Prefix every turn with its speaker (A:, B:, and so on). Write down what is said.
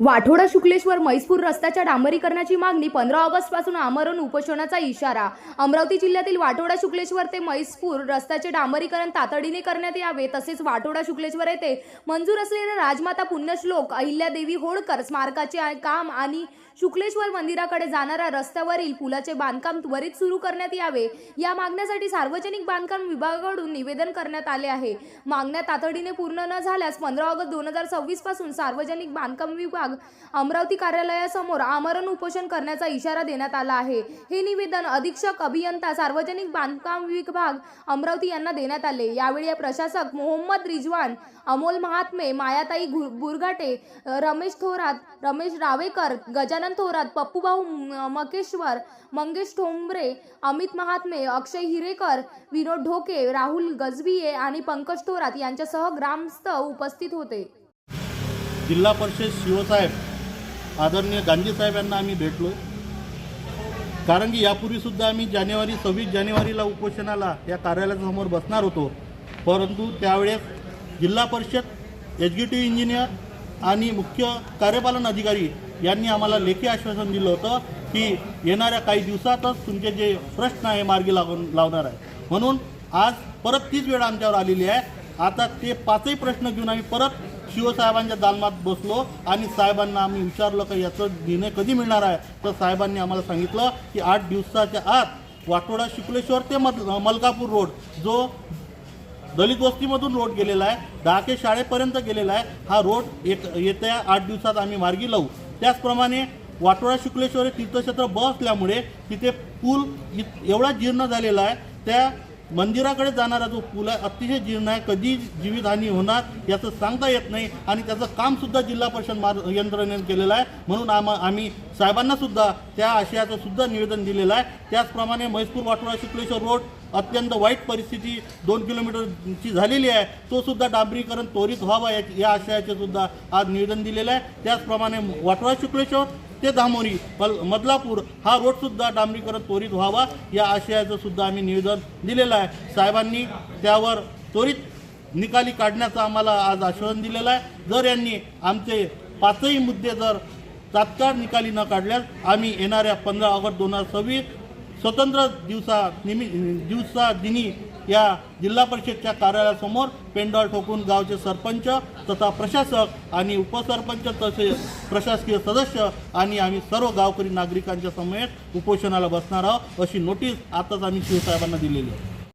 A: वाठोडा शुक्लेश्वर म्हैसपूर रस्त्याच्या डांबरीकरणाची मागणी 15 ऑगस्टपासून आमरण उपोषणाचा इशारा। अमरावती जिल्ह्यातील वाठोडा शुक्लेश्वर ते म्हैसपूर रस्त्याचे डांबरीकरण तातडीने करण्यात यावे, तसेच वाठोडा शुक्लेश्वर येथे मंजूर असलेल्या राजमाता पुण्यश्लोक अहिल्यादेवी होळकर स्मारकाचे काम आणि शुक्लेश्वर मंदिराकडे जाणाऱ्या रस्त्यावरील पुलाचे बांधकाम त्वरित सुरू करण्यात यावे, या मागण्यासाठी सार्वजनिक बांधकाम विभागाकडून निवेदन करण्यात आले आहे। मागण्या तातडीने पूर्ण न झाल्यास 15 ऑगस्ट 2026 पासून सार्वजनिक बांधकाम विभाग अमरावती कार्यालयासमोर आमरण उपोषण करण्याचा इशारा देण्यात आला आहे। हे निवेदन अधीक्षक अभियंता सार्वजनिक बांधकाम विभाग अमरावती यांना देण्यात आले। यावेळी प्रशासक मोहम्मद रिजवान, अमोल महात्मे, मायाताई बुरघाटे, रमेश थोरात, रमेश रावेकर, गजानन थोरात, पप्पूभाऊ मकेश्वर, मंगेश ठोंबरे, अमित महात्मे, अक्षय हिरेकर, विनोद ढोके, राहुल गजभिये आणि पंकज थोरात यांच्यासह ग्रामस्थ उपस्थित होते।
B: जिल्हा परिषद शिवसाहेब आदरणीय गांधी साहेब यांना आम्ही भेटलो, कारण की यापूर्वीसुद्धा आम्ही 26 जानेवारीला उपोषणाला या कार्यालयासमोर बसणार होतो, परंतु त्यावेळेस जिल्हा परिषद एक्झिक्युटिव्ह इंजिनियर आणि मुख्य कार्यपालन अधिकारी यांनी आम्हाला लेखी आश्वासन दिलं होतं की येणाऱ्या काही दिवसातच तुमचे जे प्रश्न आहे मार्गी लावणार आहे। म्हणून आज परत 30 वेळा आमच्यावर आलेली आहे। आता ते 5ही प्रश्न घेऊन आम्ही परत शिवसाहेबांच्या दालनात बसलो आणि साहेबांना आम्ही विचारलं की याचं निर्णय कधी मिळणार आहे, तर साहेबांनी आम्हाला सांगितलं की 8 दिवसाच्या आत वाठोडा शुक्लेश्वर ते मलकापूर रोड जो दलित वस्तीमधून रोड गेलेला आहे, डहाके शाळेपर्यंत गेलेला आहे, हा रोड येत्या 8 दिवसात आम्ही मार्गी लावू। त्याचप्रमाणे वाठोडा शुक्लेश्वर हे तीर्थक्षेत्र असल्यामुळे तिथे पूल एवढा जीर्ण झालेला आहे, त्या मंदिराकडे जाणारा जो पूल आहे अतिशय जीर्ण आहे, कधी जीवितहानी होणार याचं सांगता येत नाही आणि त्याचं कामसुद्धा जिल्हा परिषद यंत्रणेने केलेलं आहे। म्हणून आम्ही साहेबांनासुद्धा त्या आशयाचं सुद्धा निवेदन दिलेलं आहे। त्याचप्रमाणे म्हैसपूर वाठोडा शुक्लेश्वर रोड अत्यंत वाईट परिस्थिती 2 किलोमीटरची झालेली आहे, तो सुद्धा डांबरीकरण त्वरित व्हावा या आशयाचे सुद्धा आज निवेदन दिलेलं आहे। त्याचप्रमाणे वाठोडा शुक्लेश्वर ते धामोरी मदलापूर हा रोडसुद्धा डांबरीकरण त्वरित व्हावा या आशयाचं सुद्धा आम्ही निवेदन दिलेलं आहे। साहेबांनी त्यावर त्वरित निकाली काढण्याचं आम्हाला आज आश्वासन दिलेलं आहे। जर यांनी आमचे 5ही मुद्दे जर तात्काळ निकाली न काढल्यास आम्ही येणाऱ्या 15 ऑगस्ट 2026 स्वतंत्र दिवसादिनी या जिल्हा परिषदच्या कार्यालयासमोर पेंडॉल ठोकून गावचे सरपंच तथा प्रशासक आणि उपसरपंच तसेच प्रशासकीय सदस्य आणि आम्ही सर्व गावकरी नागरिकांच्या समेत उपोषणाला बसणार आहोत, अशी नोटीस आताच आम्ही शिवसाहेबांना दिलेली आहे।